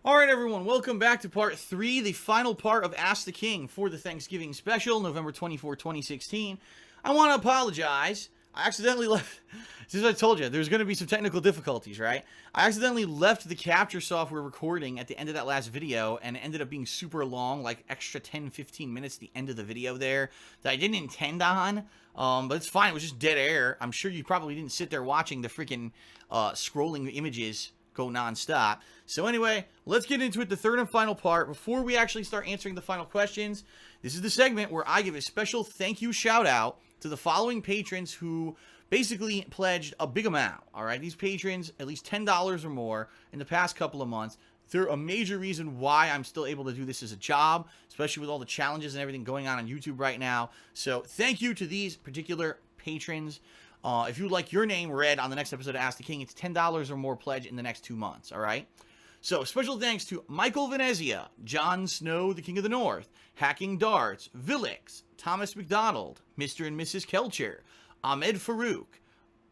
Alright everyone, welcome back to part 3, the final part of Ask the King for the Thanksgiving special, November 24, 2016. I want to apologize. I accidentally left, since I told you, there's going to be some technical difficulties, right? I accidentally left the capture software recording at the end of that last video, and it ended up being super long, like extra 10-15 minutes at the end of the video there, that I didn't intend on, but it's fine, it was just dead air. I'm sure you probably didn't sit there watching the freaking scrolling images go non-stop. So anyway, let's get into it, the third and final part. Before we actually start answering the final questions, this is the segment where I give a special thank you shout out to the following patrons who basically pledged a big amount. Alright, these patrons, at least $10 or more in the past couple of months. They're a major reason why I'm still able to do this as a job, especially with all the challenges and everything going on YouTube right now. So thank you to these particular patrons. If you would like your name read on the next episode of Ask the King, it's $10 or more pledge in the next 2 months, alright? So, special thanks to Michael Venezia, Jon Snow, the King of the North, Hacking Darts, Villix, Thomas McDonald, Mr. and Mrs. Kelcher, Ahmed Farouk,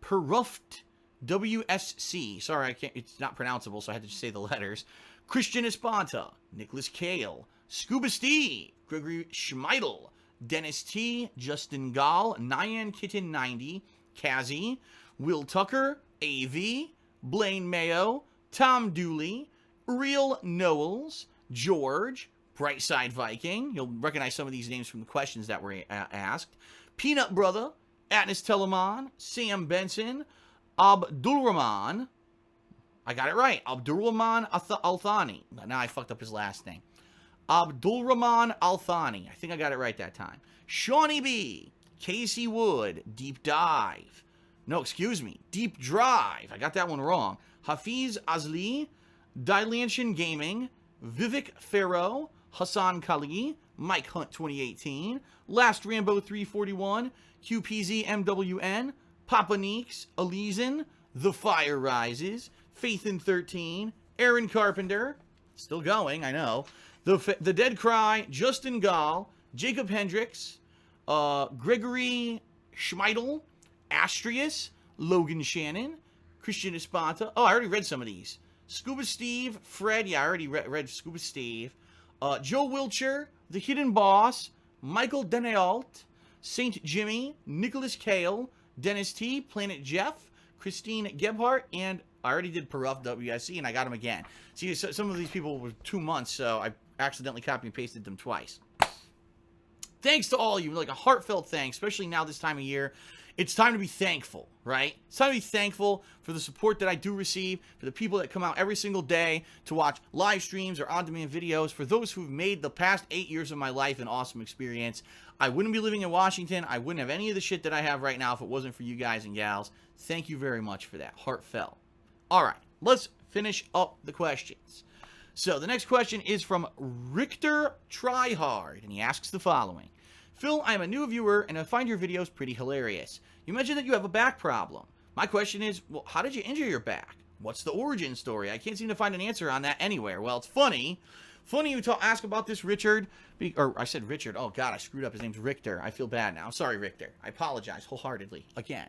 Peruft, w.s.a. Sorry, I can't, it's not pronounceable, so I had to just say the letters. Christian Espanta, Nicholas Kale, Scuba Steve, Gregory Schmeidel, Dennis T, Justin Gall, Nyan Kitten 90, Kazi, Will Tucker, AV, Blaine Mayo, Tom Dooley, Real Knowles, George, Brightside Viking. You'll recognize some of these names from the questions that were asked. Peanut Brother, Atnas Telemann, Sam Benson, Abdulrahman. I got it right. Abdulrahman Althani. Now I fucked up his last name. Abdulrahman Althani. I think I got it right that time. Shawnee B. Casey Wood. Deep Dive. No, excuse me. Deep Drive. I got that one wrong. Hafiz Azli. Dylantian Gaming. Vivek Farrow. Hassan Kali. Mike Hunt 2018. Last Rambo 341. QPZ MWN. Papa Neeks. Elysian. The Fire Rises. Faith in 13. Aaron Carpenter. Still going, I know. The Dead Cry, Justin Gall, Jacob Hendricks, Gregory Schmeidel, Astrius, Logan Shannon, Christian Espanta. Oh, I already read some of these. Scuba Steve, Fred. Yeah, I already read Scuba Steve. Joe Wilcher, The Hidden Boss, Michael Denault, Saint Jimmy, Nicholas Kale, Dennis T, Planet Jeff, Christine Gebhardt, and I already did Peruff WSC, and I got him again. See, some of these people were 2 months, so I accidentally copy and pasted them twice. Thanks to all of you, like a heartfelt thanks, especially now this time of year. It's time to be thankful, right? It's time to be thankful for the support that I do receive, for the people that come out every single day to watch live streams or on-demand videos, for those who've made the past 8 years of my life an awesome experience. I wouldn't be living in Washington. I wouldn't have any of the shit that I have right now if it wasn't for you guys and gals. Thank you very much for that. Heartfelt. All right, let's finish up the questions. So the next question is from Richter Tryhard, and he asks the following. Phil, I am a new viewer, and I find your videos pretty hilarious. You mentioned that you have a back problem. My question is, well, how did you injure your back? What's the origin story? I can't seem to find an answer on that anywhere. Well, it's funny. Funny you ask about this, Richard. Or I said Richard. Oh, God, I screwed up. His name's Richter. I feel bad now. I'm sorry, Richter. I apologize wholeheartedly. Again.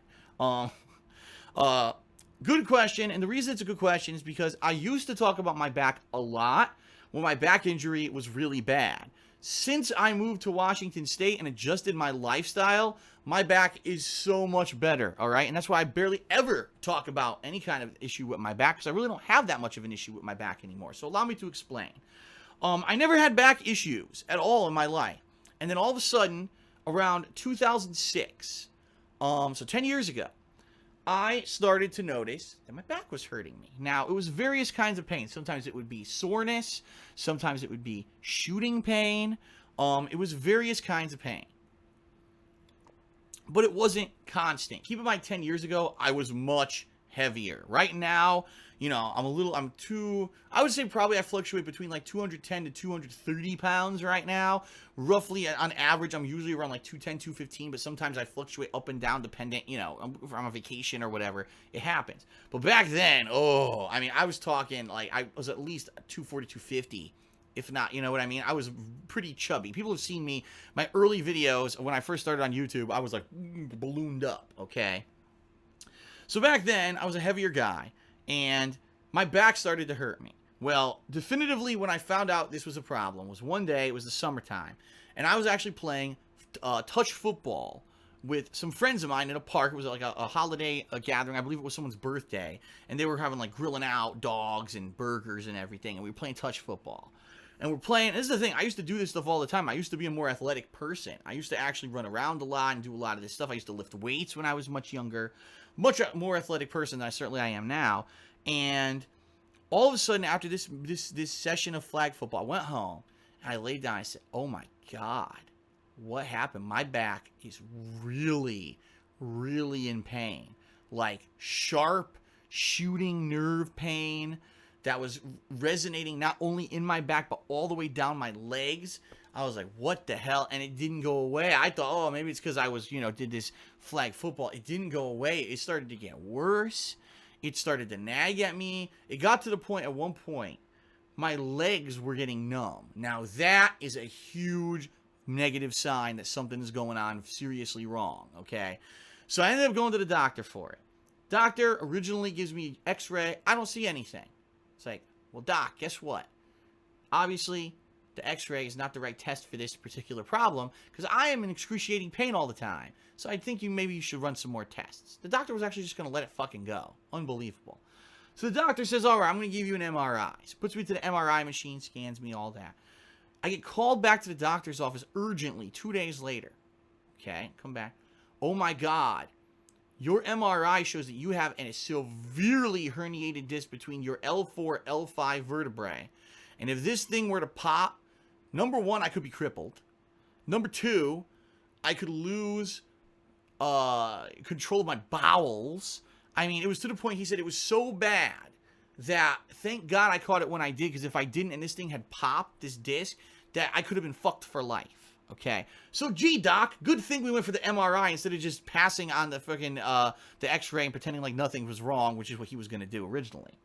Good question, and the reason it's a good question is because I used to talk about my back a lot when my back injury was really bad. Since I moved to Washington State and adjusted my lifestyle, my back is so much better, all right? And that's why I barely ever talk about any kind of issue with my back, because I really don't have that much of an issue with my back anymore. So allow me to explain. I never had back issues at all in my life. And then all of a sudden, around 2006, so 10 years ago, I started to notice that my back was hurting me. Now, it was various kinds of pain. Sometimes it would be soreness. Sometimes it would be shooting pain. It was various kinds of pain. But it wasn't constant. Keep in mind, 10 years ago, I was much heavier. Right now, you know, I would say probably I fluctuate between like 210 to 230 pounds right now. Roughly, on average, I'm usually around like 210, 215, but sometimes I fluctuate up and down dependent, you know, if I'm on vacation or whatever. It happens. But back then, oh, I mean, I was talking like I was at least 240, 250. If not, you know what I mean? I was pretty chubby. People have seen me, my early videos, when I first started on YouTube, I was like ballooned up, okay? So back then, I was a heavier guy, and my back started to hurt me. Well, definitively, when I found out this was a problem, was one day, it was the summertime, and I was actually playing touch football with some friends of mine in a park. It was like a holiday gathering. I believe it was someone's birthday, and they were having like grilling out dogs and burgers and everything, and we were playing touch football. And we're playing, this is the thing, I used to do this stuff all the time. I used to be a more athletic person. I used to actually run around a lot and do a lot of this stuff. I used to lift weights when I was much younger. Much more athletic person than I am now. And all of a sudden, after this session of flag football, I went home, and I laid down, I said, oh my God, what happened? My back is really, really in pain. Like, sharp, shooting nerve pain that was resonating not only in my back, but all the way down my legs. I was like, what the hell? And it didn't go away. I thought, oh, maybe it's because I was, did this flag football. It didn't go away. It started to get worse. It started to nag at me. It got to the point, at one point, my legs were getting numb. Now, that is a huge negative sign that something is going on seriously wrong, okay? So I ended up going to the doctor for it. Doctor originally gives me x-ray. I don't see anything. It's like, well, doc, guess what? Obviously, the x-ray is not the right test for this particular problem because I am in excruciating pain all the time. So I think maybe you should run some more tests. The doctor was actually just going to let it fucking go. Unbelievable. So the doctor says, all right, I'm going to give you an MRI. So puts me to the MRI machine, scans me, all that. I get called back to the doctor's office urgently 2 days later. Okay, come back. Oh my God. Your MRI shows that you have a severely herniated disc between your L4, L5 vertebrae. And if this thing were to pop, number one, I could be crippled. Number two, I could lose control of my bowels. I mean, it was to the point, he said it was so bad that thank God I caught it when I did, because if I didn't and this thing had popped, this disc, that I could have been fucked for life. Okay, so gee, doc, good thing we went for the MRI instead of just passing on the fucking the X-ray and pretending like nothing was wrong, which is what he was going to do originally.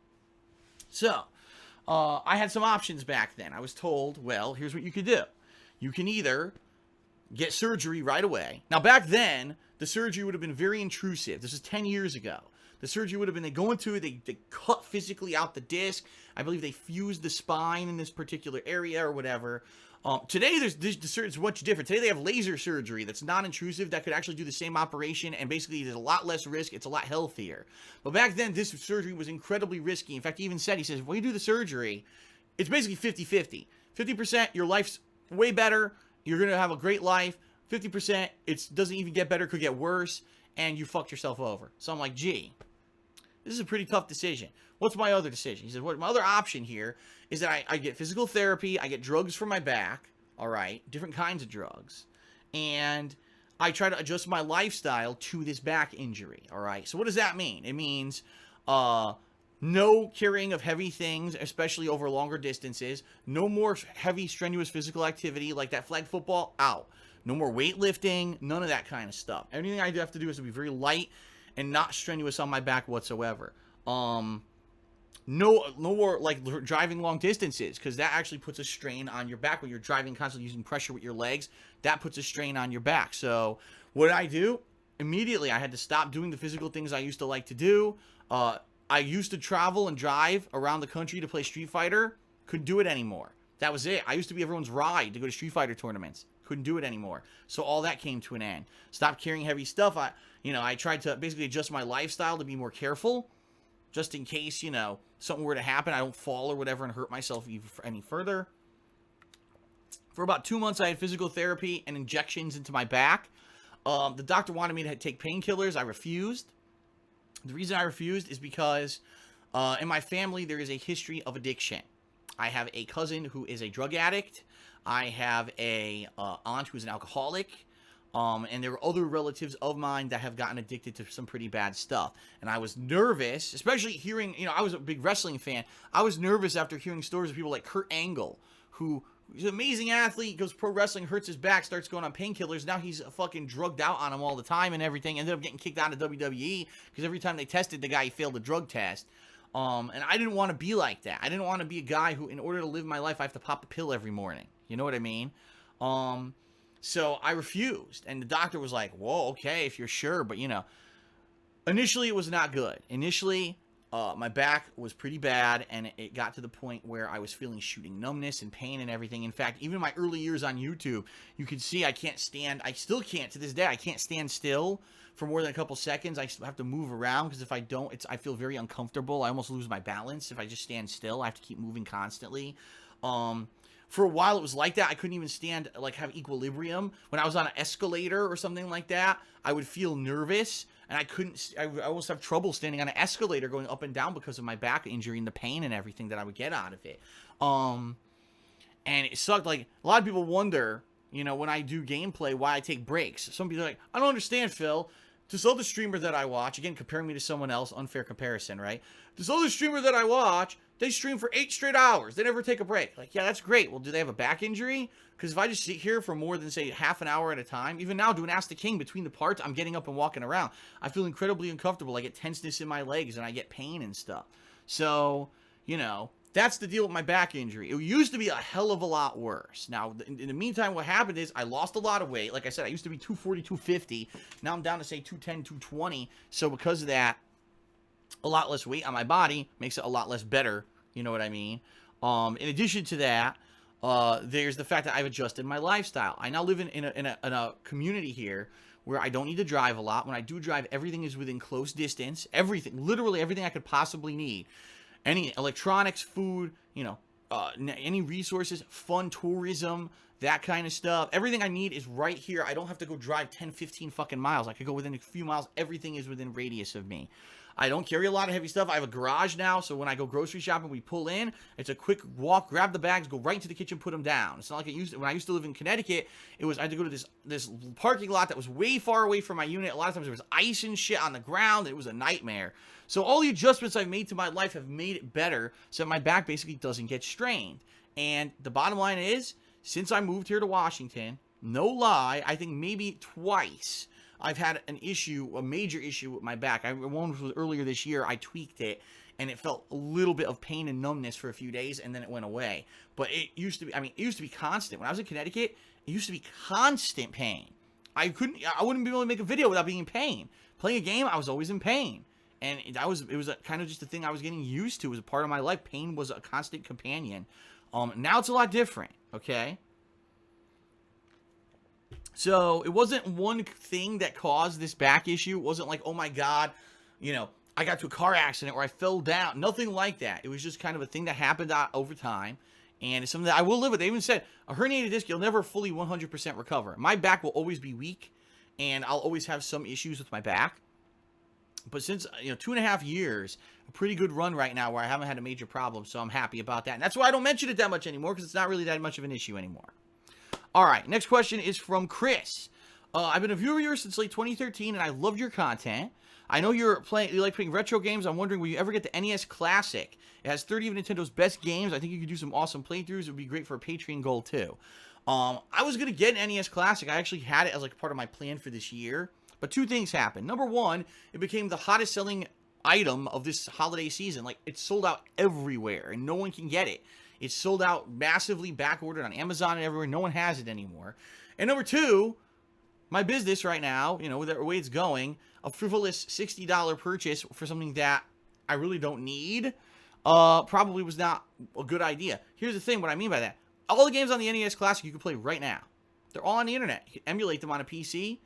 So, I had some options back then. I was told, well, here's what you could do. You can either get surgery right away. Now, back then, the surgery would have been very intrusive. This is 10 years ago. The surgery would have been, they go into it, they cut physically out the disc. I believe they fused the spine in this particular area or whatever. Today, it's much different. Today, they have laser surgery that's non-intrusive that could actually do the same operation, and basically, there's a lot less risk. It's a lot healthier. But back then, this surgery was incredibly risky. In fact, he even said, he says, when you do the surgery, it's basically 50-50. 50%, your life's way better. You're going to have a great life. 50%, it doesn't even get better, could get worse, and you fucked yourself over. So I'm like, gee, this is a pretty tough decision. What's my other decision? He said, my other option here is that I get physical therapy, I get drugs for my back, all right, different kinds of drugs, and I try to adjust my lifestyle to this back injury, all right? So what does that mean? It means no carrying of heavy things, especially over longer distances, no more heavy, strenuous physical activity like that flag football, out. No more weightlifting, none of that kind of stuff. Everything I have to do is to be very light and not strenuous on my back whatsoever. No more like driving long distances, because that actually puts a strain on your back when you're driving, constantly using pressure with your legs. That puts a strain on your back. So what did I do? Immediately, I had to stop doing the physical things I used to like to do. I used to travel and drive around the country to play Street Fighter. Couldn't do it anymore. That was it. I used to be everyone's ride to go to Street Fighter tournaments. Couldn't do it anymore. So all that came to an end. Stopped carrying heavy stuff. I tried to basically adjust my lifestyle to be more careful, just in case, something were to happen, I don't fall or whatever and hurt myself any further. For about 2 months, I had physical therapy and injections into my back. The doctor wanted me to take painkillers. I refused. The reason I refused is because in my family, there is a history of addiction. I have a cousin who is a drug addict. I have a aunt who's an alcoholic. And there were other relatives of mine that have gotten addicted to some pretty bad stuff. And I was nervous, especially hearing, I was a big wrestling fan. I was nervous after hearing stories of people like Kurt Angle, who is an amazing athlete, goes pro wrestling, hurts his back, starts going on painkillers. Now he's fucking drugged out on them all the time and everything. Ended up getting kicked out of WWE because every time they tested the guy, he failed the drug test. And I didn't want to be like that. I didn't want to be a guy who, in order to live my life, I have to pop a pill every morning. You know what I mean? So I refused, and the doctor was like, whoa, okay, if you're sure, but initially it was not good. Initially, my back was pretty bad, and it got to the point where I was feeling shooting numbness and pain and everything. In fact, even in my early years on YouTube, you can see I still can't to this day, I can't stand still for more than a couple seconds. I have to move around, because if I don't, I feel very uncomfortable. I almost lose my balance if I just stand still. I have to keep moving constantly. For a while, it was like that. I couldn't even stand, have equilibrium. When I was on an escalator or something like that, I would feel nervous, and I almost have trouble standing on an escalator going up and down because of my back injury and the pain and everything that I would get out of it. And it sucked. A lot of people wonder, when I do gameplay, why I take breaks. Some people are like, I don't understand, Phil. This other streamer that I watch, again, comparing me to someone else, unfair comparison, right? This other streamer that I watch, they stream for 8 straight hours. They never take a break. Yeah, that's great. Well, do they have a back injury? Because if I just sit here for more than, say, half an hour at a time, even now doing Ask the King between the parts, I'm getting up and walking around. I feel incredibly uncomfortable. I get tenseness in my legs, and I get pain and stuff. So, that's the deal with my back injury. It used to be a hell of a lot worse. Now, in the meantime, what happened is I lost a lot of weight. Like I said, I used to be 240, 250. Now I'm down to, say, 210, 220. So because of that, a lot less weight on my body makes it a lot less better. You know what I mean? In addition to that, there's the fact that I've adjusted my lifestyle. I now live in a community here where I don't need to drive a lot. When I do drive, everything is within close distance. Everything, literally everything I could possibly need. Any electronics, food, any resources, fun tourism, that kind of stuff. Everything I need is right here. I don't have to go drive 10, 15 fucking miles. I could go within a few miles. Everything is within radius of me. I don't carry a lot of heavy stuff. I have a garage now, so when I go grocery shopping, we pull in. It's a quick walk, grab the bags, go right into the kitchen, put them down. It's not like it used to. When I used to live in Connecticut, I had to go to this parking lot that was way far away from my unit. A lot of times there was ice and shit on the ground. It was a nightmare. So all the adjustments I've made to my life have made it better, so that my back basically doesn't get strained. And the bottom line is, since I moved here to Washington, no lie, I think maybe twice I've had a major issue with my back. One was earlier this year. I tweaked it, and it felt a little bit of pain and numbness for a few days, and then it went away. But it used to be constant. When I was in Connecticut, it used to be constant pain. I wouldn't be able to make a video without being in pain. Playing a game, I was always in pain. And it was kind of just a thing I was getting used to. It was a part of my life. Pain was a constant companion. Now it's a lot different, okay? So it wasn't one thing that caused this back issue. It wasn't like, oh my God, I got to a car accident or I fell down. Nothing like that. It was just kind of a thing that happened over time. And it's something that I will live with. They even said, a herniated disc, you'll never fully 100% recover. My back will always be weak, and I'll always have some issues with my back. But since, 2.5 years, a pretty good run right now where I haven't had a major problem, so I'm happy about that. And that's why I don't mention it that much anymore, because it's not really that much of an issue anymore. All right, next question is from Chris. I've been a viewer of yours since late 2013, and I loved your content. I know you like playing retro games. I'm wondering, will you ever get the NES Classic? It has 30 of Nintendo's best games. I think you could do some awesome playthroughs. It would be great for a Patreon goal, too. I was going to get an NES Classic. I actually had it as part of my plan for this year. But two things happened. Number one, it became the hottest selling item of this holiday season. It's sold out everywhere, and no one can get it. It's sold out massively, back-ordered on Amazon and everywhere. No one has it anymore. And number two, my business right now, with the way it's going, a frivolous $60 purchase for something that I really don't need, probably was not a good idea. Here's the thing, what I mean by that. All the games on the NES Classic you can play right now. They're all on the internet. You can emulate them on a PC.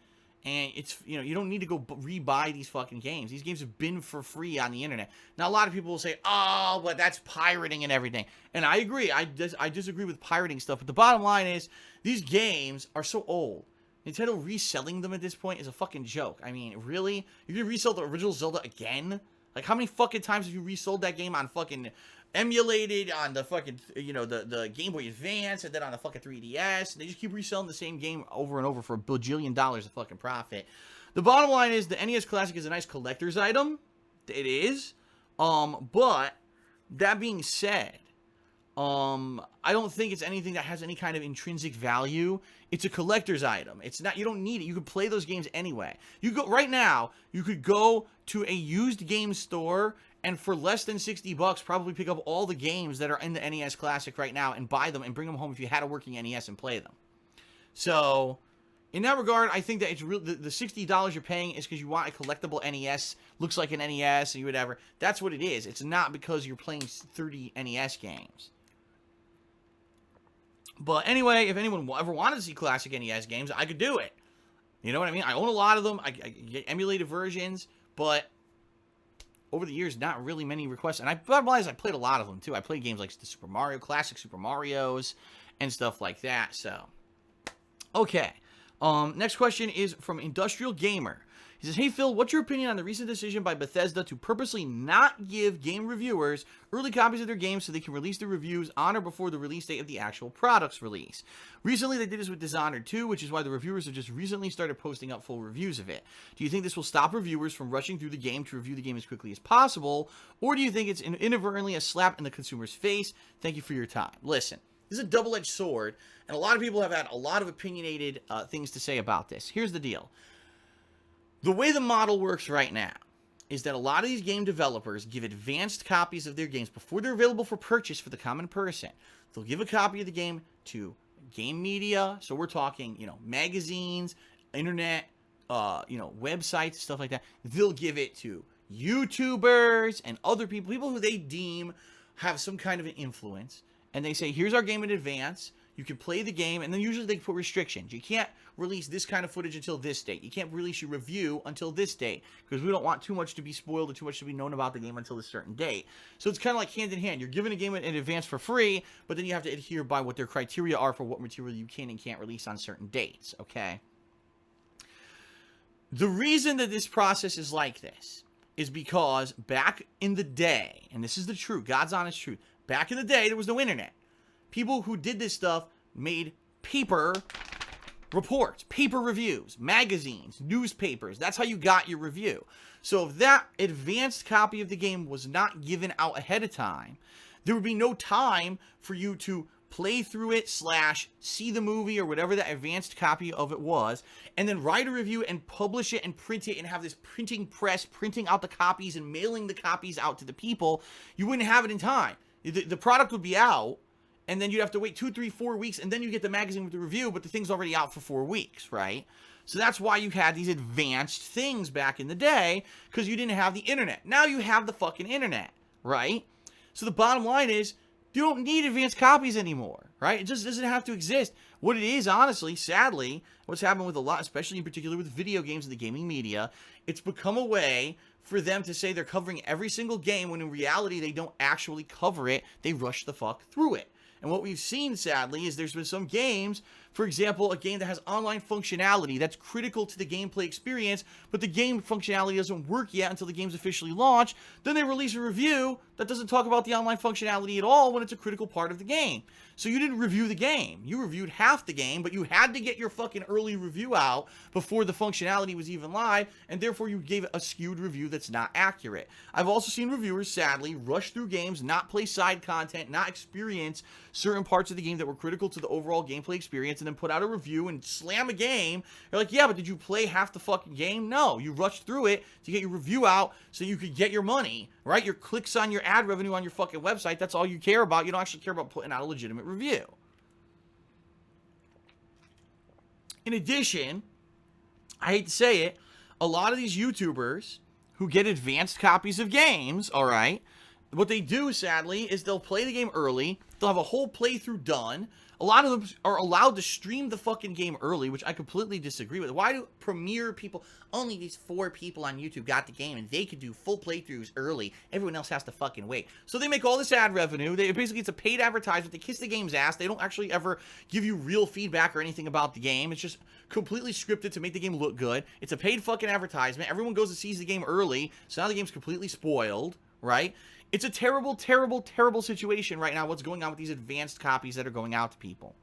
And it's, you don't need to go re-buy these fucking games. These games have been for free on the internet. Now, a lot of people will say, oh, but that's pirating and everything. And I agree. I disagree with pirating stuff. But the bottom line is, these games are so old. Nintendo reselling them at this point is a fucking joke. I mean, really? You're going to resell the original Zelda again? How many fucking times have you resold that game on fucking emulated on the fucking, the Game Boy Advance, and then on the fucking 3DS? They just keep reselling the same game over and over for $1 bajillion of fucking profit. The bottom line is, the NES Classic is a nice collector's item. It is. But, that being said, I don't think it's anything that has any kind of intrinsic value. It's a collector's item. It's not, you don't need it. You can play those games anyway. Right now, you could go to a used game store and for less than $60, probably pick up all the games that are in the NES Classic right now and buy them and bring them home if you had a working NES and play them. So, in that regard, I think that it's real. The $60 you're paying is because you want a collectible NES, looks like an NES, and whatever. That's what it is. It's not because you're playing 30 NES games. But anyway, if anyone ever wanted to see classic NES games, I could do it. You know what I mean? I own a lot of them. I get emulated versions, but over the years, not really many requests. And I realized I played a lot of them, too. I played games like the Super Mario, classic Super Marios, and stuff like that. So, okay. Next question is from Industrial Gamer. He says, hey, Phil, what's your opinion on the recent decision by Bethesda to purposely not give game reviewers early copies of their games so they can release their reviews on or before the release date of the actual product's release? Recently, they did this with Dishonored 2, which is why the reviewers have just recently started posting up full reviews of it. Do you think this will stop reviewers from rushing through the game to review the game as quickly as possible, or do you think it's inadvertently a slap in the consumer's face? Thank you for your time. Listen, this is a double-edged sword, and a lot of people have had a lot of opinionated things to say about this. Here's the deal. The way the model works right now is that a lot of these game developers give advanced copies of their games before they're available for purchase for the common person. They'll give a copy of the game to game media, so we're talking, magazines, internet, websites, stuff like that. They'll give it to YouTubers and other people who they deem have some kind of an influence, and they say, here's our game in advance. You can play the game, and then usually they put restrictions. You can't release this kind of footage until this date. You can't release your review until this date, because we don't want too much to be spoiled or too much to be known about the game until a certain date. So it's kind of like hand in hand. You're given a game in advance for free, but then you have to adhere by what their criteria are for what material you can and can't release on certain dates, okay? The reason that this process is like this is because back in the day, and this is the truth, God's honest truth, back in the day, there was no internet. People who did this stuff made paper reports, paper reviews, magazines, newspapers. That's how you got your review. So if that advanced copy of the game was not given out ahead of time, there would be no time for you to play through it / see the movie or whatever that advanced copy of it was, and then write a review and publish it and print it and have this printing press printing out the copies and mailing the copies out to the people. You wouldn't have it in time. The product would be out, and then you'd have to wait 2, 3, 4 weeks, and then you get the magazine with the review, but the thing's already out for 4 weeks, right? So that's why you had these advanced things back in the day, because you didn't have the internet. Now you have the fucking internet, right? So the bottom line is, you don't need advanced copies anymore, right? It just doesn't have to exist. What it is, honestly, sadly, what's happened with a lot, especially in particular with video games and the gaming media, it's become a way for them to say they're covering every single game when in reality they don't actually cover it. They rush the fuck through it. And what we've seen, sadly, is there's been some games, for example, a game that has online functionality that's critical to the gameplay experience, but the game functionality doesn't work yet until the game's officially launched. Then they release a review that doesn't talk about the online functionality at all when it's a critical part of the game. So you didn't review the game. You reviewed half the game, but you had to get your fucking early review out before the functionality was even live, and therefore you gave a skewed review that's not accurate. I've also seen reviewers, sadly, rush through games, not play side content, not experience certain parts of the game that were critical to the overall gameplay experience, and then put out a review and slam a game. You're like, yeah, but did you play half the fucking game? No, you rushed through it to get your review out so you could get your money, right? Your clicks on your ad revenue on your fucking website, that's all you care about. You don't actually care about putting out a legitimate review. In addition, I hate to say it, a lot of these YouTubers who get advanced copies of games, all right, what they do, sadly, is they'll play the game early. They'll have a whole playthrough done. A lot of them are allowed to stream the fucking game early, which I completely disagree with. Why do premier people, only these 4 people on YouTube got the game and they could do full playthroughs early? Everyone else has to fucking wait. So they make all this ad revenue. Basically, it's a paid advertisement. They kiss the game's ass. They don't actually ever give you real feedback or anything about the game. It's just completely scripted to make the game look good. It's a paid fucking advertisement. Everyone goes and sees the game early, so now the game's completely spoiled, right? It's a terrible, terrible, terrible situation right now, what's going on with these advanced copies that are going out to people.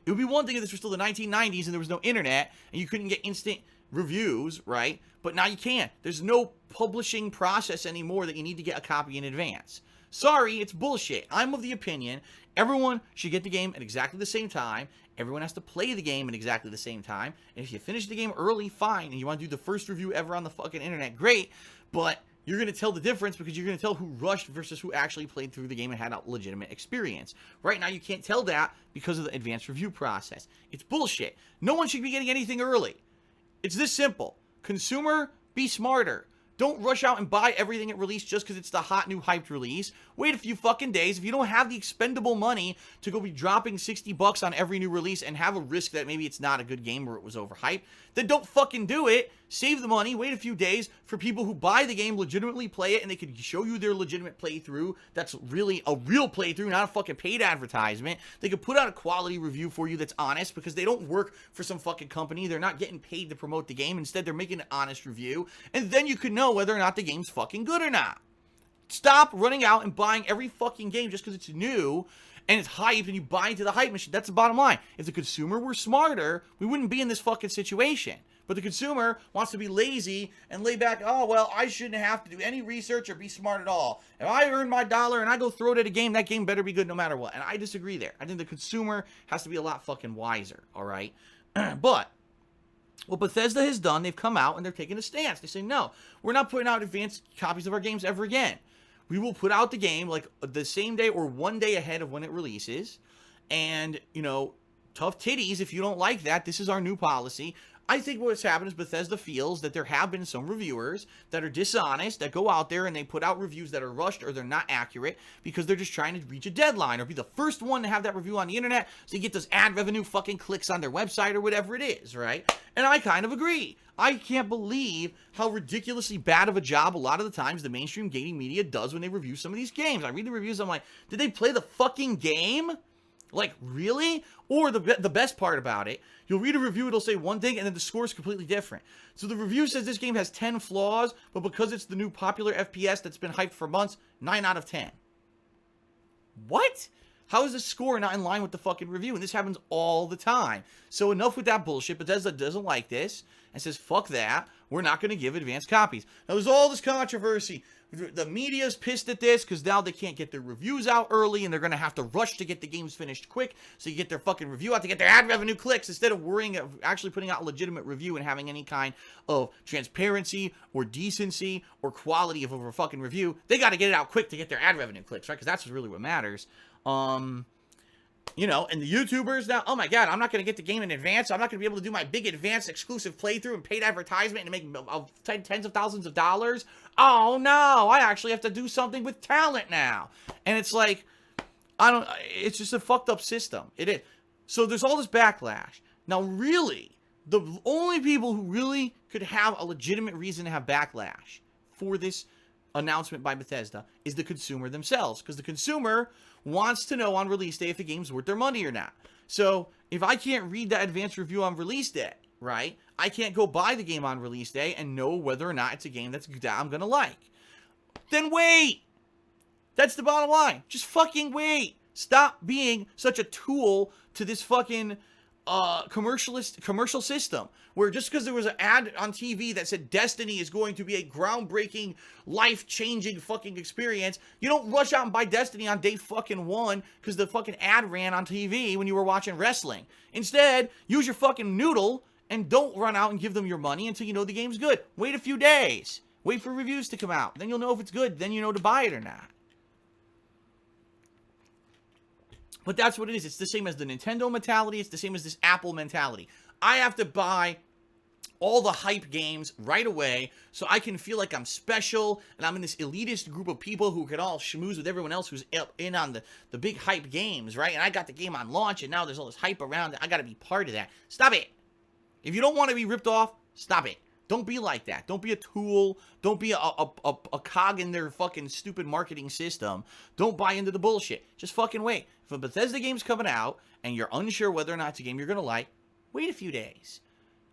It would be one thing if this were still the 1990s and there was no internet and you couldn't get instant reviews, right? But now you can. There's no publishing process anymore that you need to get a copy in advance. Sorry, it's bullshit. I'm of the opinion everyone should get the game at exactly the same time. Everyone has to play the game at exactly the same time. And if you finish the game early, fine. And you want to do the first review ever on the fucking internet, great. But you're going to tell the difference because you're going to tell who rushed versus who actually played through the game and had a legitimate experience. Right now, you can't tell that because of the advanced review process. It's bullshit. No one should be getting anything early. It's this simple. Consumer, be smarter. Don't rush out and buy everything at release just because it's the hot new hyped release. Wait a few fucking days. If you don't have the expendable money to go be dropping $60 on every new release and have a risk that maybe it's not a good game or it was overhyped, then don't fucking do it. Save the money. Wait a few days for people who buy the game, legitimately play it, and they can show you their legitimate playthrough. That's really a real playthrough, not a fucking paid advertisement. They could put out a quality review for you that's honest because they don't work for some fucking company. They're not getting paid to promote the game. Instead, they're making an honest review. And then you can know whether or not the game's fucking good or not. Stop running out and buying every fucking game just because it's new and it's hyped and you buy into the hype machine. That's the bottom line. If the consumer were smarter, we wouldn't be in this fucking situation. But the consumer wants to be lazy and lay back, oh, well, I shouldn't have to do any research or be smart at all. If I earn my dollar and I go throw it at a game, that game better be good no matter what. And I disagree there. I think the consumer has to be a lot fucking wiser, all right? But what Bethesda has done, they've come out and they're taking a stance. They say, no, we're not putting out advanced copies of our games ever again. We will put out the game like the same day or one day ahead of when it releases. And, you know, tough titties, if you don't like that, this is our new policy. I think what's happened is Bethesda feels that there have been some reviewers that are dishonest, that go out there and they put out reviews that are rushed or they're not accurate because they're just trying to reach a deadline or be the first one to have that review on the internet so you get those ad revenue fucking clicks on their website or whatever it is, right? And I kind of agree. I can't believe how ridiculously bad of a job a lot of the times the mainstream gaming media does when they review some of these games. I read the reviews, I'm like, did they play the fucking game? Like, really? Or the best part about it, you'll read a review, it'll say one thing, and then the score is completely different. So the review says this game has 10 flaws, but because it's the new popular FPS that's been hyped for months, 9 out of 10. What? How is the score not in line with the fucking review? And this happens all the time. So enough with that bullshit. Bethesda doesn't like this and says, fuck that. We're not going to give advanced copies. Now, there's all this controversy. The media's pissed at this because now they can't get their reviews out early and they're going to have to rush to get the games finished quick so you get their fucking review out to get their ad revenue clicks instead of worrying of actually putting out a legitimate review and having any kind of transparency or decency or quality of a fucking review. They got to get it out quick to get their ad revenue clicks, right? Because that's really what matters. You know, and the YouTubers now, oh my god, I'm not going to get the game in advance. I'm not going to be able to do my big advanced exclusive playthrough and paid advertisement and make tens of thousands of dollars. Oh no, I actually have to do something with talent now. And it's like, it's just a fucked up system. It is. So there's all this backlash. Now really, the only people who really could have a legitimate reason to have backlash for this announcement by Bethesda is the consumer themselves. Because the consumer wants to know on release day if the game's worth their money or not. So if I can't read that advanced review on release day, right, I can't go buy the game on release day and know whether or not it's a game that I'm going to like. Then wait. That's the bottom line. Just fucking wait. Stop being such a tool to this fucking commercial system where just because there was an ad on TV that said Destiny is going to be a groundbreaking, life-changing fucking experience, you don't rush out and buy Destiny on day fucking 1 because the fucking ad ran on TV when you were watching wrestling. Instead, use your fucking noodle and don't run out and give them your money until you know the game's good. Wait a few days. Wait for reviews to come out. Then you'll know if it's good. Then you know to buy it or not. But that's what it is. It's the same as the Nintendo mentality. It's the same as this Apple mentality. I have to buy all the hype games right away so I can feel like I'm special and I'm in this elitist group of people who can all schmooze with everyone else who's in on the big hype games, right? And I got the game on launch and now there's all this hype around it. I got to be part of that. Stop it. If you don't want to be ripped off, stop it. Don't be like that. Don't be a tool. Don't be a cog in their fucking stupid marketing system. Don't buy into the bullshit. Just fucking wait. If a Bethesda game's coming out and you're unsure whether or not it's a game you're going to like, wait a few days.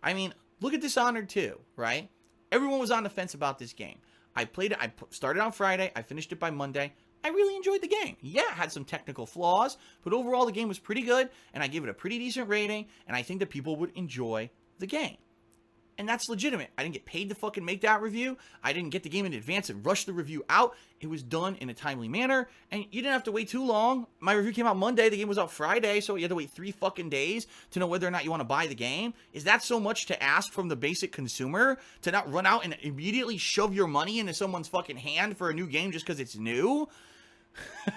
I mean, look at Dishonored 2, right? Everyone was on the fence about this game. I played it. I started on Friday. I finished it by Monday. I really enjoyed the game. Yeah, it had some technical flaws, but overall the game was pretty good, and I gave it a pretty decent rating, and I think that people would enjoy the game. and that's legitimate. I didn't get paid to fucking make that review. I didn't get the game in advance and rush the review out. It was done in a timely manner, and you didn't have to wait too long. My review came out Monday. The game was out Friday, so you had to wait 3 fucking days to know whether or not you want to buy the game. Is that so much to ask from the basic consumer to not run out and immediately shove your money into someone's fucking hand for a new game just because it's new?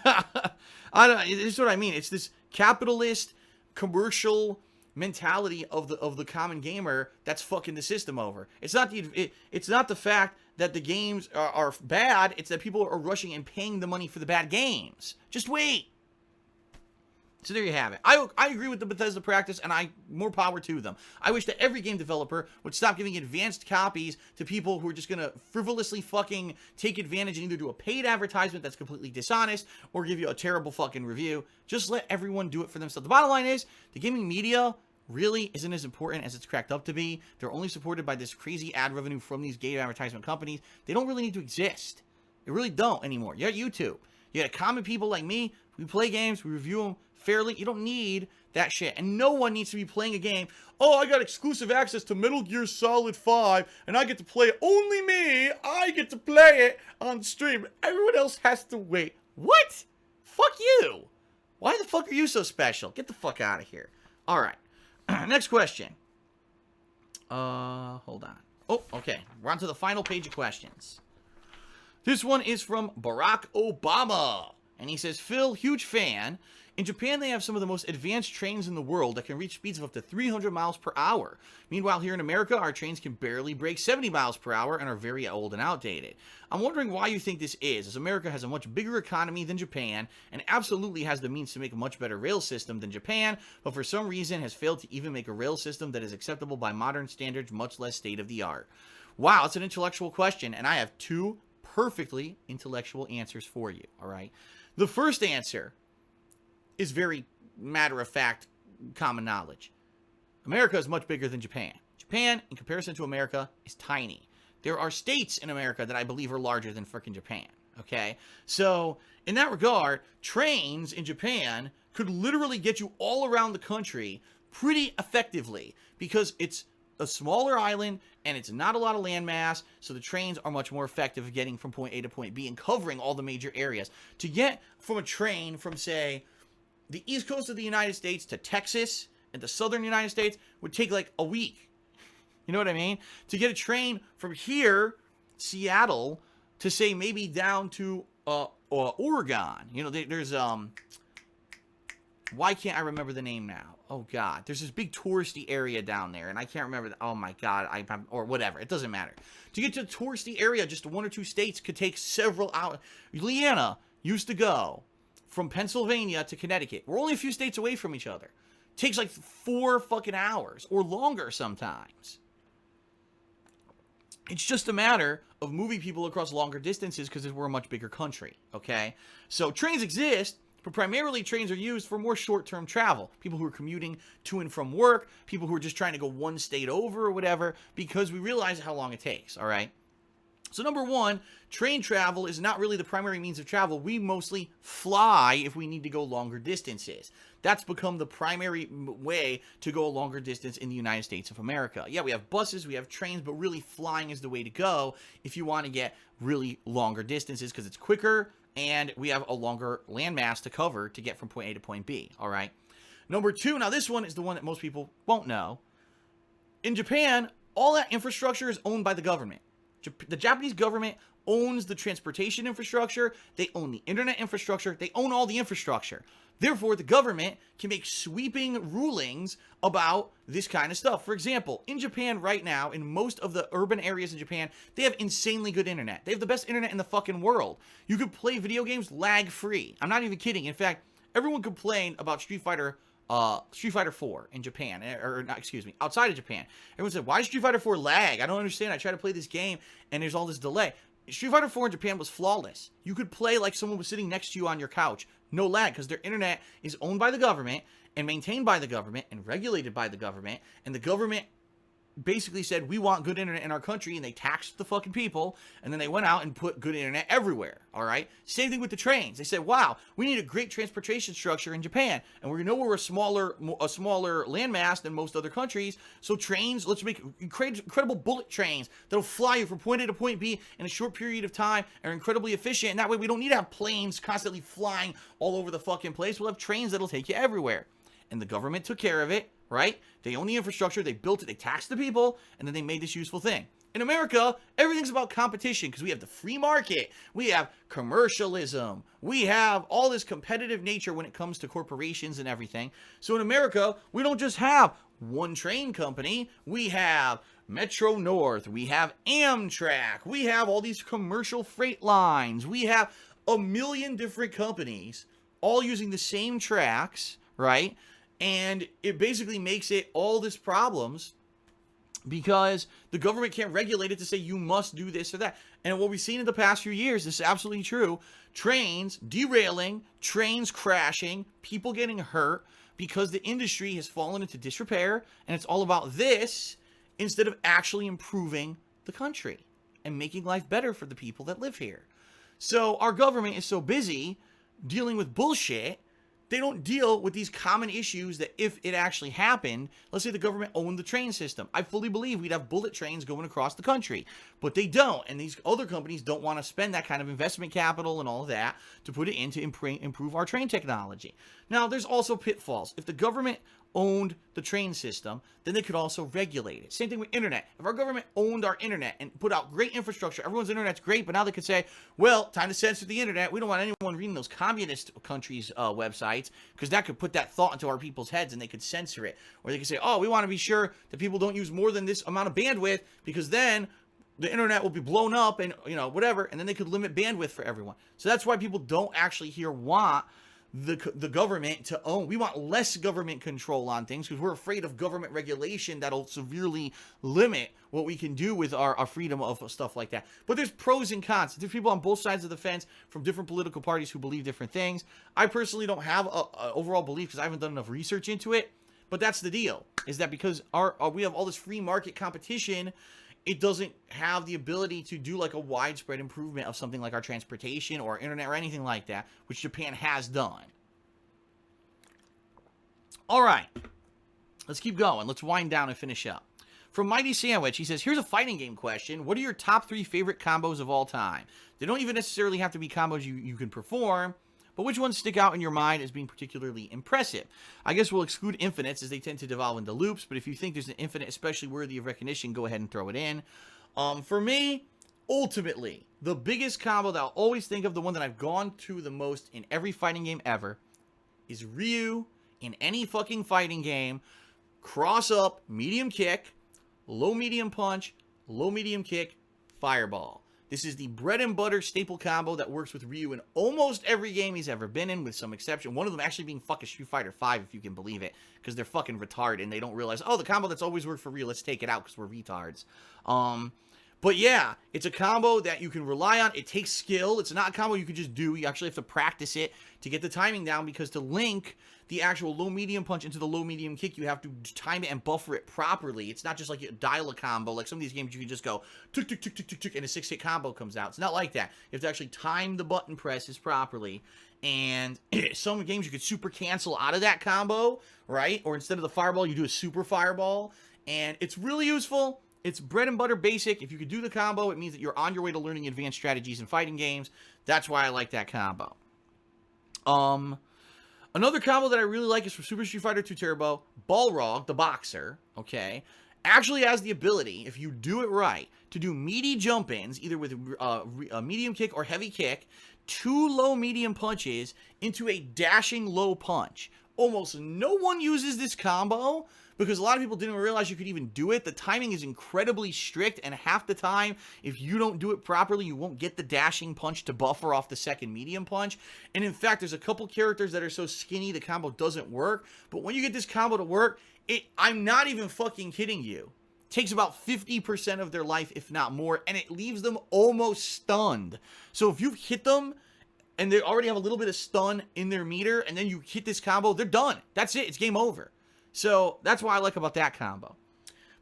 This is what I mean. It's this capitalist, commercial mentality of the common gamer that's fucking the system over. It's not the fact that the games are bad. It's that people are rushing and paying the money for the bad games. Just wait. So there you have it. I agree with the Bethesda practice, and more power to them. I wish that every game developer would stop giving advanced copies to people who are just going to frivolously fucking take advantage and either do a paid advertisement that's completely dishonest or give you a terrible fucking review. Just let everyone do it for themselves. The bottom line is, the gaming media really isn't as important as it's cracked up to be. They're only supported by this crazy ad revenue from these game advertisement companies. They don't really need to exist. They really don't anymore. You got YouTube. You got common people like me. We play games. We review them fairly. You don't need that shit. And no one needs to be playing a game. Oh, I got exclusive access to Metal Gear Solid 5, and I get to play it. Only me. I get to play it on stream. Everyone else has to wait. What? Fuck you. Why the fuck are you so special? Get the fuck out of here. All right. Next question. Hold on. Oh, okay. We're on to the final page of questions. This one is from Barack Obama. And he says, Phil, huge fan. In Japan, they have some of the most advanced trains in the world that can reach speeds of up to 300 miles per hour. Meanwhile, here in America, our trains can barely break 70 miles per hour and are very old and outdated. I'm wondering why you think this is, as America has a much bigger economy than Japan and absolutely has the means to make a much better rail system than Japan, but for some reason has failed to even make a rail system that is acceptable by modern standards, much less state-of-the-art. Wow, it's an intellectual question, and I have 2 perfectly intellectual answers for you, all right? The first answer is very matter-of-fact common knowledge. America is much bigger than Japan. Japan, in comparison to America, is tiny. There are states in America that I believe are larger than frickin' Japan, okay? So, in that regard, trains in Japan could literally get you all around the country pretty effectively because it's a smaller island and it's not a lot of landmass, so the trains are much more effective at getting from point A to point B and covering all the major areas. To get from a train from, say, the east coast of the United States to Texas and the southern United States would take like a week. You know what I mean? To get a train from here, Seattle, to say maybe down to Oregon. You know, there's why can't I remember the name now? Oh God, there's this big touristy area down there, and I can't remember. Oh my God, or whatever. It doesn't matter. To get to the touristy area, just 1 or 2 states could take several hours. Leanna used to go from Pennsylvania to Connecticut. We're only a few states away from each other. It takes like 4 fucking hours or longer sometimes. It's just a matter of moving people across longer distances because we're a much bigger country, okay? So trains exist, but primarily trains are used for more short-term travel. People who are commuting to and from work, people who are just trying to go one state over or whatever, because we realize how long it takes, all right? So number 1, train travel is not really the primary means of travel. We mostly fly if we need to go longer distances. That's become the primary way to go a longer distance in the United States of America. Yeah, we have buses, we have trains, but really flying is the way to go if you want to get really longer distances because it's quicker and we have a longer landmass to cover to get from point A to point B, all right? Number 2, now this one is the one that most people won't know. In Japan, all that infrastructure is owned by the government. The Japanese government owns the transportation infrastructure, they own the internet infrastructure, they own all the infrastructure. Therefore, the government can make sweeping rulings about this kind of stuff. For example, in Japan right now, in most of the urban areas in Japan, they have insanely good internet. They have the best internet in the fucking world. You could play video games lag-free. I'm not even kidding. In fact, everyone complained about Street Fighter 4 in Japan, or not, excuse me, outside of Japan. Everyone said, why does Street Fighter 4 lag? I don't understand. I try to play this game and there's all this delay. Street Fighter 4 in Japan was flawless. You could play like someone was sitting next to you on your couch. No lag, because their internet is owned by the government and maintained by the government and regulated by the government. And the government basically said, we want good internet in our country, and they taxed the fucking people, and then they went out and put good internet everywhere, all right? Same thing with the trains. They said, wow, we need a great transportation structure in Japan, and we know we're a smaller landmass than most other countries, so trains, let's make incredible bullet trains that'll fly you from point A to point B in a short period of time, and are incredibly efficient, and that way we don't need to have planes constantly flying all over the fucking place. We'll have trains that'll take you everywhere. And the government took care of it, right? They own the infrastructure, they built it, they taxed the people, and then they made this useful thing. In America, everything's about competition because we have the free market, we have commercialism, we have all this competitive nature when it comes to corporations and everything. So in America, we don't just have one train company, we have Metro North, we have Amtrak, we have all these commercial freight lines, we have a million different companies all using the same tracks, right? And it basically makes it all this problems because the government can't regulate it to say you must do this or that. And what we've seen in the past few years, this is absolutely true. Trains derailing, trains crashing, people getting hurt because the industry has fallen into disrepair, and it's all about this instead of actually improving the country and making life better for the people that live here. So our government is so busy dealing with bullshit, they don't deal with these common issues that if it actually happened, let's say the government owned the train system. I fully believe we'd have bullet trains going across the country, but they don't. And these other companies don't want to spend that kind of investment capital and all of that to put it in to improve our train technology. Now, there's also pitfalls. If the government owned the train system, then they could also regulate it. Same thing with internet. If our government owned our internet and put out great infrastructure, everyone's internet's great, but now they could say, well, time to censor the internet. We don't want anyone reading those communist countries' websites, because that could put that thought into our people's heads and they could censor it. Or they could say, oh, we want to be sure that people don't use more than this amount of bandwidth, because then the internet will be blown up and, you know, whatever, and then they could limit bandwidth for everyone. So that's why people don't actually here want the government to own. We want less government control on things because we're afraid of government regulation that'll severely limit what we can do with our freedom of stuff like that. But there's pros and cons. There's people on both sides of the fence from different political parties who believe different things. I personally don't have a overall belief because I haven't done enough research into it. But that's the deal, is that because we have all this free market competition, it doesn't have the ability to do like a widespread improvement of something like our transportation or our internet or anything like that, which Japan has done. All right, let's keep going. Let's wind down and finish up. From Mighty Sandwich, he says, here's a fighting game question. What are your top 3 favorite combos of all time? They don't even necessarily have to be combos you can perform, but which ones stick out in your mind as being particularly impressive? I guess we'll exclude infinites as they tend to devolve into loops, but if you think there's an infinite especially worthy of recognition, go ahead and throw it in. For me, ultimately, the biggest combo that I'll always think of, the one that I've gone to the most in every fighting game ever, is Ryu in any fucking fighting game. Cross up, medium kick, low medium punch, low medium kick, fireball. This is the bread and butter staple combo that works with Ryu in almost every game he's ever been in, with some exception. One of them actually being fucking Street Fighter 5, if you can believe it, because they're fucking retarded and they don't realize, oh, the combo that's always worked for Ryu, let's take it out because we're retards. But yeah, it's a combo that you can rely on. It takes skill. It's not a combo you can just do. You actually have to practice it to get the timing down, because to link the actual low-medium punch into the low-medium kick, you have to time it and buffer it properly. It's not just like you dial a combo. Like some of these games, you can just go tick, tick, tick, tick, tick, tick, and a 6-hit combo comes out. It's not like that. You have to actually time the button presses properly. And some games, you could super cancel out of that combo, right? Or instead of the fireball, you do a super fireball. And it's really useful. It's bread and butter basic. If you could do the combo, it means that you're on your way to learning advanced strategies in fighting games. That's why I like that combo. Another combo that I really like is from Super Street Fighter 2 Turbo. Balrog, the boxer, okay, actually has the ability, if you do it right, to do meaty jump-ins, either with a medium kick or heavy kick, 2 low-medium punches into a dashing low punch. Almost no one uses this combo, because a lot of people didn't realize you could even do it. The timing is incredibly strict, and half the time, if you don't do it properly, you won't get the dashing punch to buffer off the second medium punch. And in fact, there's a couple characters that are so skinny the combo doesn't work. But when you get this combo to work, I'm not even fucking kidding you, it takes about 50% of their life, if not more, and it leaves them almost stunned. So if you've hit them and they already have a little bit of stun in their meter, and then you hit this combo, they're done. That's it. It's game over. So that's what I like about that combo.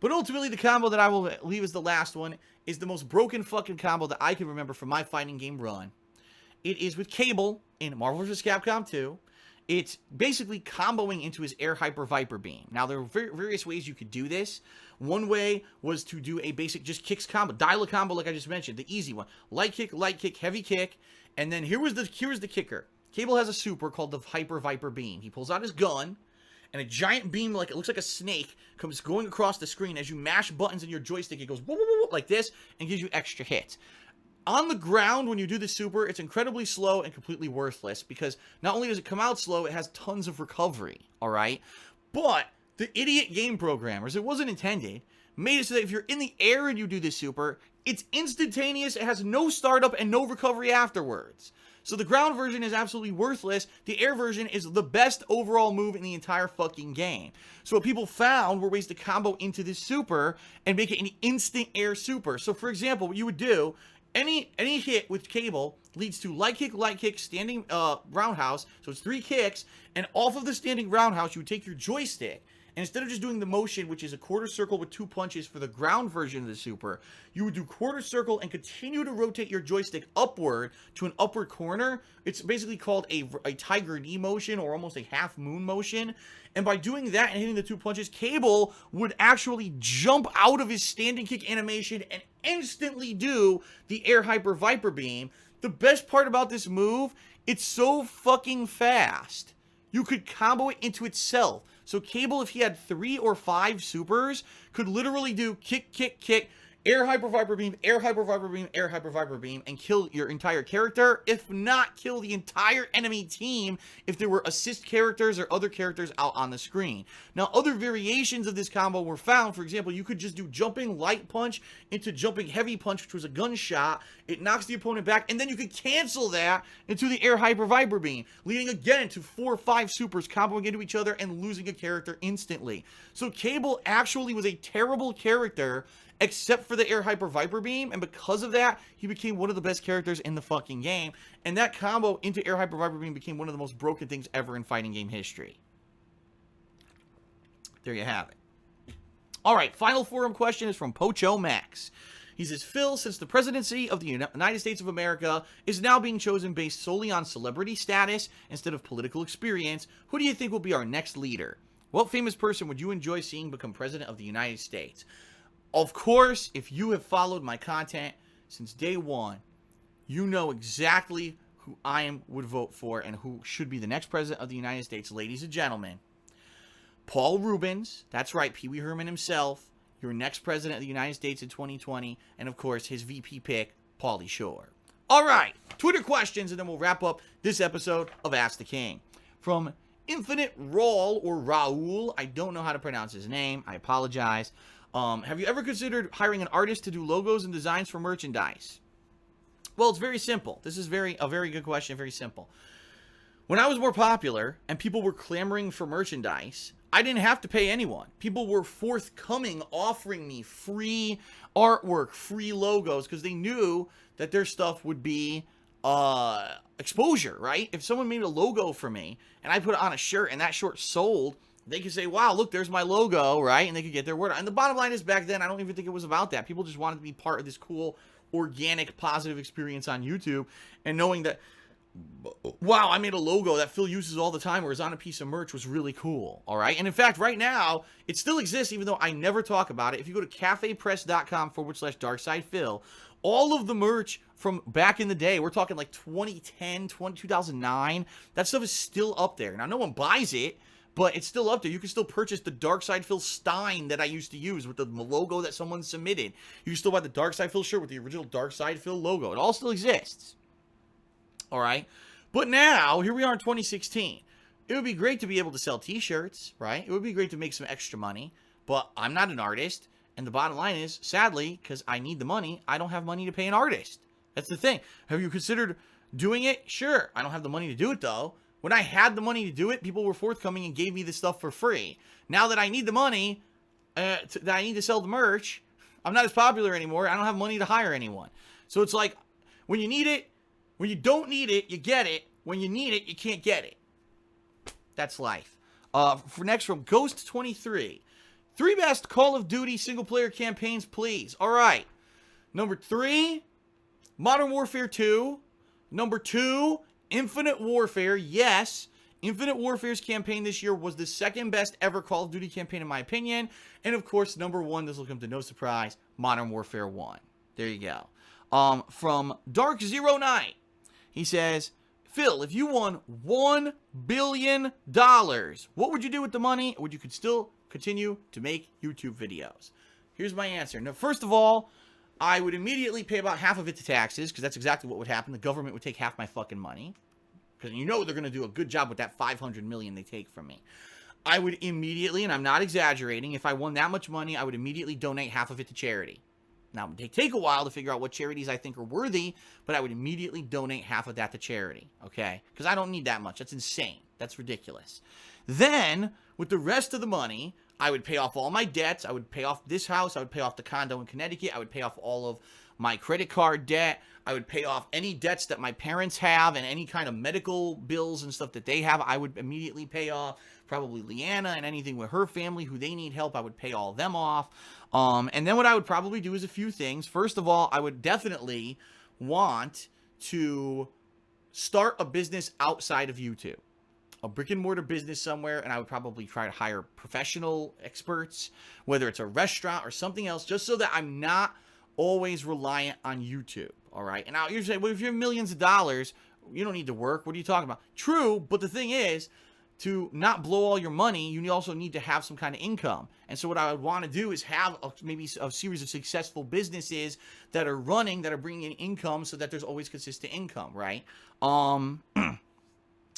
But ultimately, the combo that I will leave as the last one is the most broken fucking combo that I can remember from my fighting game run. It is with Cable in Marvel vs. Capcom 2. It's basically comboing into his Air Hyper Viper Beam. Now, there are various ways you could do this. One way was to do a basic just kicks combo, dial a combo like I just mentioned, the easy one. Light kick, heavy kick, and then here's the kicker. Cable has a super called the Hyper Viper Beam. He pulls out his gun, and a giant beam, like it looks like a snake, comes going across the screen. As you mash buttons in your joystick, it goes whoop, whoop, whoop, like this, and gives you extra hits. On the ground, when you do the super, it's incredibly slow and completely worthless, because not only does it come out slow, it has tons of recovery, alright? But the idiot game programmers, it wasn't intended, made it so that if you're in the air and you do this super, it's instantaneous, it has no startup and no recovery afterwards. So the ground version is absolutely worthless. The air version is the best overall move in the entire fucking game. So what people found were ways to combo into this super and make it an instant air super. So for example, what you would do, any hit with Cable leads to light kick, standing roundhouse. So it's 3 kicks, and off of the standing roundhouse, you would take your joystick, and instead of just doing the motion, which is a quarter circle with 2 punches for the ground version of the super, you would do quarter circle and continue to rotate your joystick upward to an upward corner. It's basically called a tiger knee motion, or almost a half moon motion. And by doing that and hitting the 2 punches, Cable would actually jump out of his standing kick animation and instantly do the Air Hyper Viper Beam. The best part about this move, it's so fucking fast. You could combo it into itself. So Cable, if he had 3 or 5 supers, could literally do kick, Air Hyper Viper Beam, Air Hyper Viper Beam, Air Hyper Viper Beam, and kill your entire character, if not kill the entire enemy team if there were assist characters or other characters out on the screen. Now, other variations of this combo were found. For example, you could just do jumping light punch into jumping heavy punch, which was a gunshot. It knocks the opponent back, and then you could cancel that into the Air Hyper Viper Beam, leading again to 4 or 5 supers comboing into each other and losing a character instantly. So Cable actually was a terrible character, except for the Air Hyper Viper Beam, and because of that, he became one of the best characters in the fucking game, and that combo into Air Hyper Viper Beam became one of the most broken things ever in fighting game history. There you have it. Alright, final forum question is from Pocho Max. He says, Phil, since the presidency of the United States of America is now being chosen based solely on celebrity status instead of political experience, who do you think will be our next leader? What famous person would you enjoy seeing become president of the United States? Of course, if you have followed my content since day one, you know exactly who I would vote for and who should be the next president of the United States, ladies and gentlemen. Paul Rubens, that's right, Pee Wee Herman himself, your next president of the United States in 2020, and of course, his VP pick, Pauly Shore. All right, Twitter questions, and then we'll wrap up this episode of Ask the King. From Infinite Raul, or Raul, I don't know how to pronounce his name, I apologize. Have you ever considered hiring an artist to do logos and designs for merchandise? Well, it's very simple. This is a very good question, very simple. When I was more popular and people were clamoring for merchandise, I didn't have to pay anyone. People were forthcoming, offering me free artwork, free logos, because they knew that their stuff would be exposure, right? If someone made a logo for me and I put it on a shirt and that shirt sold, they could say, wow, look, there's my logo, right? And they could get their word out. And the bottom line is, back then, I don't even think it was about that. People just wanted to be part of this cool, organic, positive experience on YouTube. And knowing that, wow, I made a logo that Phil uses all the time or is on a piece of merch was really cool, all right? And in fact, right now, it still exists, even though I never talk about it. If you go to cafepress.com/darksidephil, all of the merch from back in the day, we're talking like 2010, 2009, that stuff is still up there. Now, no one buys it, but it's still up there. You can still purchase the Dark Side Phil Stein that I used to use with the logo that someone submitted. You can still buy the Dark Side Phil shirt with the original Dark Side Phil logo. It all still exists. All right? But now, here we are in 2016. It would be great to be able to sell t-shirts, right? It would be great to make some extra money, but I'm not an artist. And the bottom line is, sadly, because I need the money, I don't have money to pay an artist. That's the thing. Have you considered doing it? Sure. I don't have the money to do it, though. When I had the money to do it, people were forthcoming and gave me this stuff for free. Now that I need the money, that I need to sell the merch, I'm not as popular anymore. I don't have money to hire anyone. So it's like, when you need it, when you don't need it, you get it. When you need it, you can't get it. That's life. For next, from Ghost23. 3 best Call of Duty single-player campaigns, please. All right. Number 3, Modern Warfare 2. Number 2, Infinite Warfare. Yes, Infinite Warfare's campaign this year was the second best ever Call of Duty campaign in my opinion. And of course, number 1, this will come to no surprise, Modern Warfare 1. There you go. From Dark09, he says, Phil, if you won $1 billion, what would you do with the money? Or would you could still continue to make YouTube videos? Here's my answer. Now, first of all, I would immediately pay about half of it to taxes, because that's exactly what would happen. The government would take half my fucking money, because you know they're going to do a good job with that $500 million they take from me. I would immediately, and I'm not exaggerating, if I won that much money, I would immediately donate half of it to charity. Now, it may take a while to figure out what charities I think are worthy, but I would immediately donate half of that to charity, okay? Because I don't need that much. That's insane. That's ridiculous. Then, with the rest of the money, I would pay off all my debts. I would pay off this house. I would pay off the condo in Connecticut. I would pay off all of my credit card debt. I would pay off any debts that my parents have and any kind of medical bills and stuff that they have. I would immediately pay off. Probably Leanna and anything with her family who they need help, I would pay all them off. And then what I would probably do is a few things. First of all, I would definitely want to start a business outside of YouTube. A brick and mortar business somewhere, and I would probably try to hire professional experts, whether it's a restaurant or something else, just so that I'm not always reliant on YouTube, all right? And now you're saying, well, if you have millions of dollars, you don't need to work. What are you talking about? True, but the thing is, to not blow all your money, you also need to have some kind of income. And so what I would want to do is have maybe a series of successful businesses that are running, that are bringing in income so that there's always consistent income, right?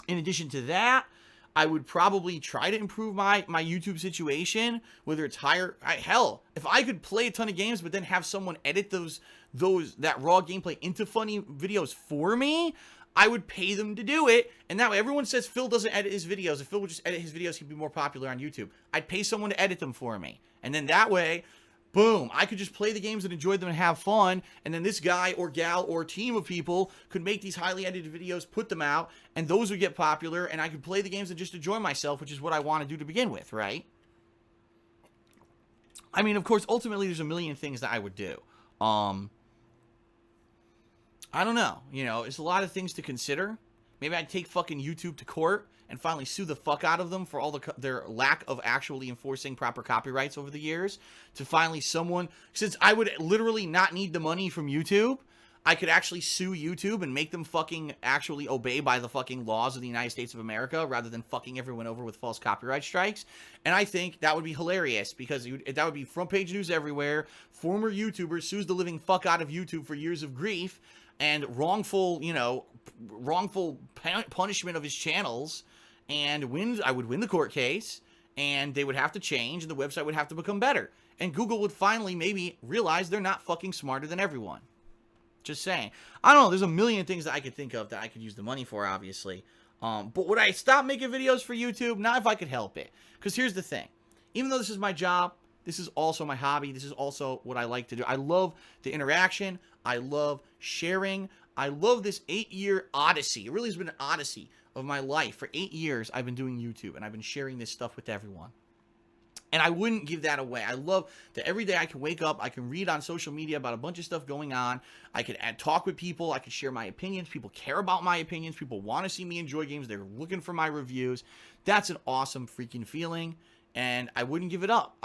In addition to that, I would probably try to improve my YouTube situation, whether it's hell, if I could play a ton of games, but then have someone edit that raw gameplay into funny videos for me, I would pay them to do it. And that way everyone says Phil doesn't edit his videos. If Phil would just edit his videos, he'd be more popular on YouTube. I'd pay someone to edit them for me. And then that way, boom, I could just play the games and enjoy them and have fun. And then this guy or gal or team of people could make these highly edited videos, put them out, and those would get popular. And I could play the games and just enjoy myself, which is what I want to do to begin with, right? I mean, of course, ultimately, there's a million things that I would do. I don't know. You know, it's a lot of things to consider. Maybe I'd take fucking YouTube to court and finally sue the fuck out of them for all their lack of actually enforcing proper copyrights over the years. To finally since I would literally not need the money from YouTube, I could actually sue YouTube and make them fucking actually obey by the fucking laws of the United States of America rather than fucking everyone over with false copyright strikes. And I think that would be hilarious because that would be front page news everywhere. Former YouTuber sues the living fuck out of YouTube for years of grief and wrongful punishment of his channels, and I would win the court case, and they would have to change, and the website would have to become better. And Google would finally maybe realize they're not fucking smarter than everyone. Just saying. I don't know, there's a million things that I could think of that I could use the money for, obviously. But would I stop making videos for YouTube? Not if I could help it. Because here's the thing. Even though this is my job, this is also my hobby. This is also what I like to do. I love the interaction. I love sharing. I love this 8-year odyssey. It really has been an odyssey of my life. For 8 years, I've been doing YouTube, and I've been sharing this stuff with everyone. And I wouldn't give that away. I love that every day I can wake up, I can read on social media about a bunch of stuff going on. I can talk with people. I can share my opinions. People care about my opinions. People want to see me enjoy games. They're looking for my reviews. That's an awesome freaking feeling. And I wouldn't give it up.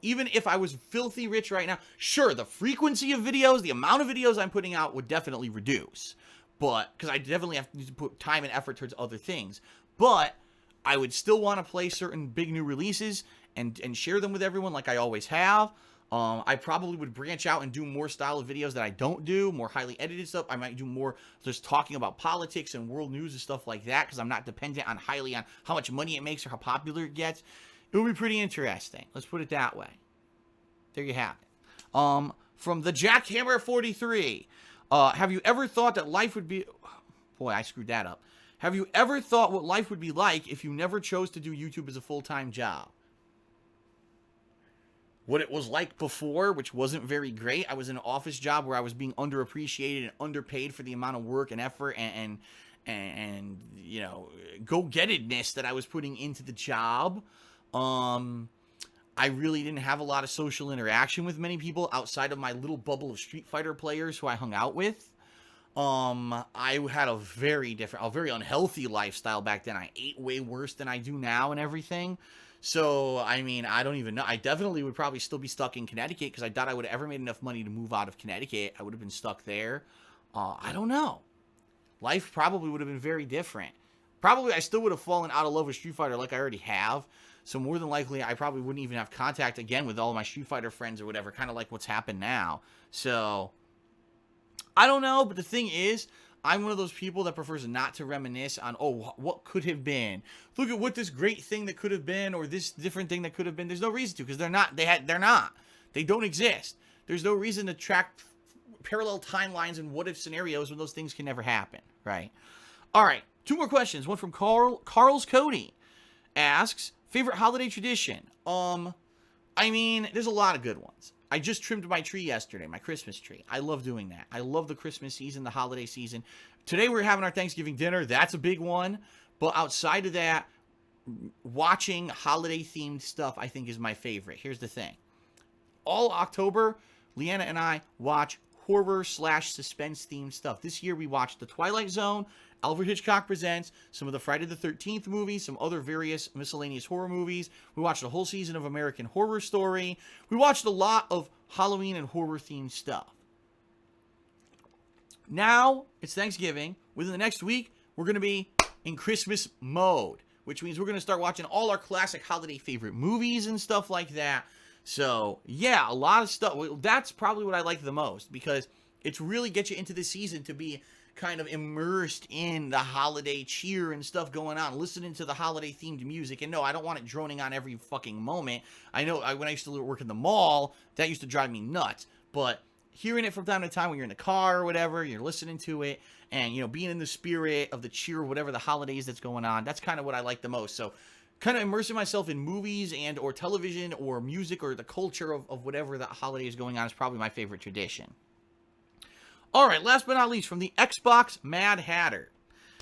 Even if I was filthy rich right now, sure, the frequency of videos, the amount of videos I'm putting out would definitely reduce. But, because I definitely have to put time and effort towards other things. But, I would still want to play certain big new releases and share them with everyone like I always have. I probably would branch out and do more style of videos that I don't do, more highly edited stuff. I might do more just talking about politics and world news and stuff like that, because I'm not dependent on how much money it makes or how popular it gets. It would be pretty interesting. Let's put it that way. There you have it. From the Jackhammer 43. Have you ever thought that life would be... Boy, I screwed that up. Have you ever thought what life would be like if you never chose to do YouTube as a full-time job? What it was like before, which wasn't very great. I was in an office job where I was being underappreciated and underpaid for the amount of work and effort and go-gettedness that I was putting into the job. I really didn't have a lot of social interaction with many people outside of my little bubble of Street Fighter players who I hung out with. I had a very unhealthy lifestyle back then. I ate way worse than I do now and everything. So, I mean, I don't even know. I definitely would probably still be stuck in Connecticut because I doubt I would have ever made enough money to move out of Connecticut. I would have been stuck there. I don't know. Life probably would have been very different. Probably I still would have fallen out of love with Street Fighter like I already have. So more than likely, I probably wouldn't even have contact again with all my Street Fighter friends or whatever, kind of like what's happened now. So, I don't know, but the thing is, I'm one of those people that prefers not to reminisce on, oh, what could have been. Look at what this great thing that could have been, or this different thing that could have been. There's no reason to, because they're not. They're not. They don't exist. There's no reason to track parallel timelines and what if scenarios when those things can never happen, right? All right, 2 more questions. One from Carl's Cody asks, favorite holiday tradition? I mean, there's a lot of good ones. I just trimmed my tree yesterday, my Christmas tree. I love doing that. I love the Christmas season, the holiday season. Today we're having our Thanksgiving dinner. That's a big one. But outside of that, watching holiday-themed stuff, I think, is my favorite. Here's the thing. All October, Leanna and I watch horror/suspense-themed stuff. This year we watched The Twilight Zone, Alfred Hitchcock Presents, some of the Friday the 13th movies, some other various miscellaneous horror movies. We watched a whole season of American Horror Story. We watched a lot of Halloween and horror-themed stuff. Now, it's Thanksgiving. Within the next week, we're going to be in Christmas mode, which means we're going to start watching all our classic holiday favorite movies and stuff like that. So, yeah, a lot of stuff. That's probably what I like the most, because it's really gets you into the season to be kind of immersed in the holiday cheer and stuff going on, listening to the holiday-themed music. And no, I don't want it droning on every fucking moment. I know when I used to work in the mall, that used to drive me nuts. But hearing it from time to time when you're in the car or whatever, you're listening to it, and, you know, being in the spirit of the cheer, whatever the holidays that's going on, that's kind of what I like the most. So, kind of immersing myself in movies and or television or music or the culture of whatever the holiday is going on is probably my favorite tradition. All right, last but not least, from the Xbox Mad Hatter.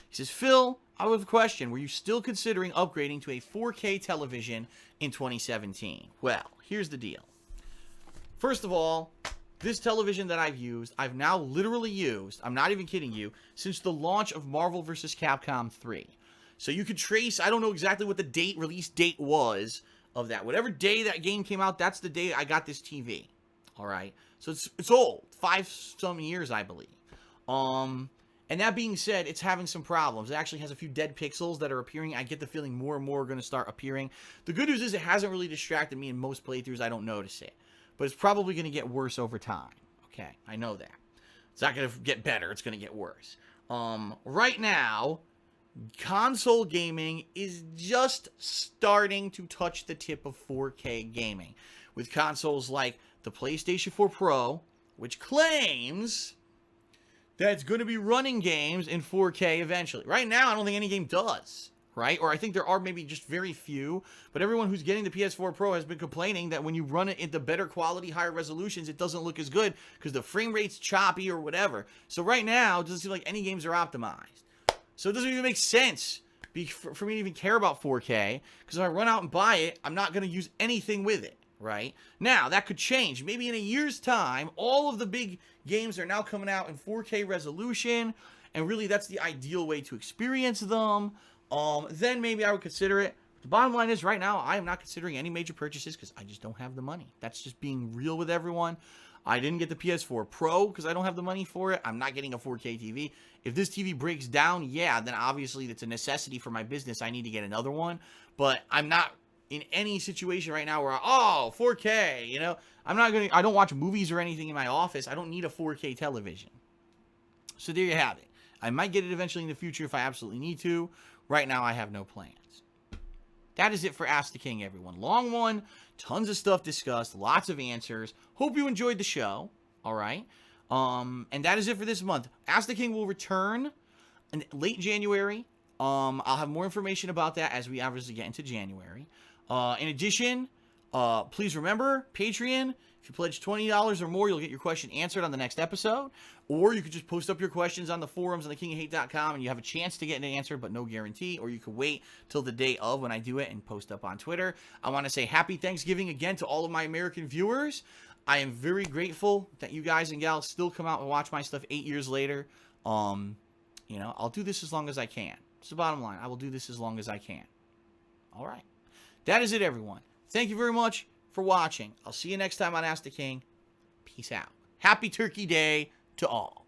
He says, Phil, I have a question. Were you still considering upgrading to a 4K television in 2017? Well, here's the deal. First of all, this television that I've now literally used, I'm not even kidding you, since the launch of Marvel vs. Capcom 3. So you could trace, I don't know exactly what the release date was of that. Whatever day that game came out, that's the day I got this TV. All right. So it's old, 5-some years, I believe. And that being said, it's having some problems. It actually has a few dead pixels that are appearing. I get the feeling more and more are going to start appearing. The good news is it hasn't really distracted me in most playthroughs. I don't notice it. But it's probably going to get worse over time. Okay, I know that. It's not going to get better. It's going to get worse. Right now, console gaming is just starting to touch the tip of 4K gaming. With consoles like the PlayStation 4 Pro, which claims that it's going to be running games in 4K eventually. Right now, I don't think any game does, right? Or I think there are maybe just very few, but everyone who's getting the PS4 Pro has been complaining that when you run it into better quality, higher resolutions, it doesn't look as good because the frame rate's choppy or whatever. So right now, it doesn't seem like any games are optimized. So it doesn't even make sense for me to even care about 4K, because if I run out and buy it, I'm not going to use anything with it. Right? Now, that could change. Maybe in a year's time, all of the big games are now coming out in 4K resolution, and really that's the ideal way to experience them. Then maybe I would consider it. The bottom line is, right now, I am not considering any major purchases because I just don't have the money. That's just being real with everyone. I didn't get the PS4 Pro because I don't have the money for it. I'm not getting a 4K TV. If this TV breaks down, yeah, then obviously it's a necessity for my business. I need to get another one. But I'm not in any situation right now where, 4K, you know, I don't watch movies or anything in my office. I don't need a 4K television. So there you have it. I might get it eventually in the future if I absolutely need to. Right now, I have no plans. That is it for Ask the King, everyone. Long one, tons of stuff discussed, lots of answers. Hope you enjoyed the show, all right? And that is it for this month. Ask the King will return in late January. I'll have more information about that as we obviously get into January. In addition, please remember, Patreon, If you pledge $20 or more, you'll get your question answered on the next episode. Or you could just post up your questions on the forums on thekingofhate.com and you have a chance to get an answer, but no guarantee. Or you could wait till the day of when I do it and post up on Twitter. I want to say happy Thanksgiving again to all of my American viewers. I am very grateful that you guys and gals still come out and watch my stuff 8 years later. You know, I'll do this as long as I can. It's the bottom line. I will do this as long as I can. All right. That is it, everyone. Thank you very much for watching. I'll see you next time on Ask the King. Peace out. Happy Turkey Day to all.